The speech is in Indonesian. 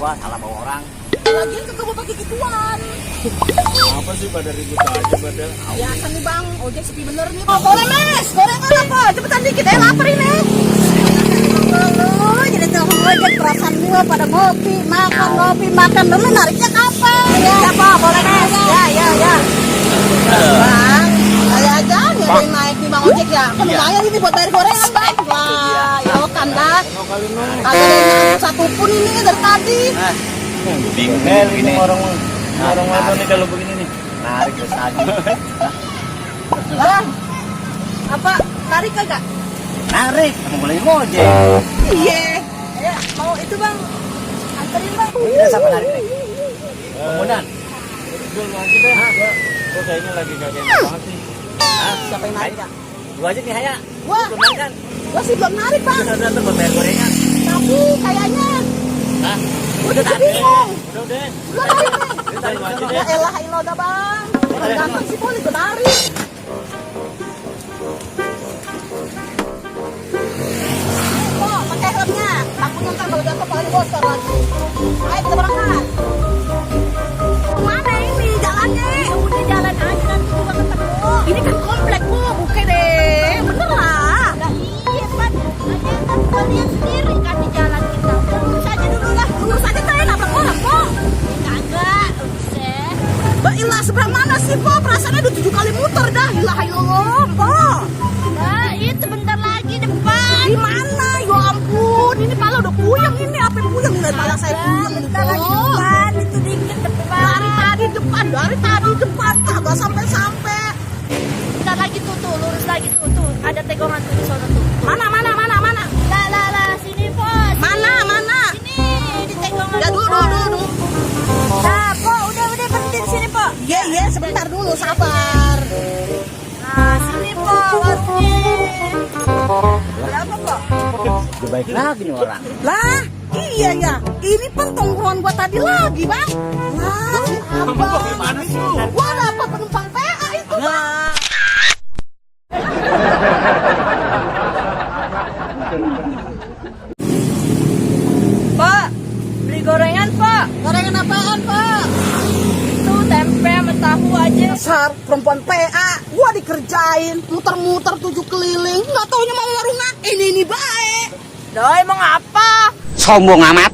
gua salah bawa orang. Lagian kagak mau pakai gituan. Apa sih pada ribut aja pada? Biasa nih bang, ojek sepi bener nih. Oh boleh mas, gorengan apa? Cepetan dikit ya, lapar ini. Lu jadi tukang ojek perasaan gua pada ngopi, makan. Lu nariknya kapan? Ya pak, boleh mas. Ya. Bang, saya aja nih ada yang naik nih bang ojek ya. Kan lumayan ini buat bayar gorengan bang. Wah, ya kan dah. Ada yang nyangkut satupun ini dari tadi. Bingung Ini orang mana nih kalau begini nih? narik ke tadi. Bang, apa tarik kagak? Narik, mau boleh ngojek. Iya. Ya, mau itu bang. Anterin bang. Udah siapa narik nih? Kemudian, Jual lagi deh. Gua kayaknya lagi kagak enak banget sih. Siapa yang narik ya? gua aja nih Haya. Wah, Belum narik kan? gua sih belum narik bang. Udah buat bayar gorengan. Tapi kayaknya Hah? udah bingung. Udah. Lu narik nih. Udah Jual aja narik. deh. Ya elah ilah bang. Orang ganteng sih boleh gue narik. Kok pakai helmnya? Takutnya ntar kalau jatuh paling bocor lagi. Ayo kita berangkat. Mana ini jalannya? Udah jalan aja nanti juga ketemu. Ini kan komplek bu, bukan deh. Bener lah. Nah, iya kan. Kan bukan lihat sendiri kan di jalan kita. Lurus aja dulu lah. Lurus aja tren apa kok? Kagak, usah. Mbak Ilah seberang mana sih po? Perasaannya udah 7 kali muter dah. Ilah po. Nah, itu bentar lagi depan. Di mana? Ya ampun, ini pala udah puyeng ini. Apa yang puyeng? Nggak pala saya puyeng. Bentar lagi depan, itu dikit depan. Dari tadi depan. Kagak sampai-sampai. Bentar lagi tuh, lurus lagi tuh. Ada tegongan tuh di sono tuh. Mana? Lah, sini pos. Mana? Ini di tegongan. Ya dulu. Nah, po, udah berhenti di sini, po. Iya, sebentar dulu, sabar. Nah, sini, po, warungnya. Berapa, Po? Udah baik lagi nih orang. Lah, iya ya. Ini kan tongkrongan gua tadi lagi, Bang. Lah, apa? Gimana sih lu? Gua dapat penumpang PA itu, Bang. Pak, beli gorengan, Pak. Gorengan apaan, Pak? Itu tempe sama tahu aja. Dasar perempuan PA, gua dikerjain muter-muter 7 keliling, nggak taunya mau warungan. Ini baik. Dah, emang apa? Sombong amat.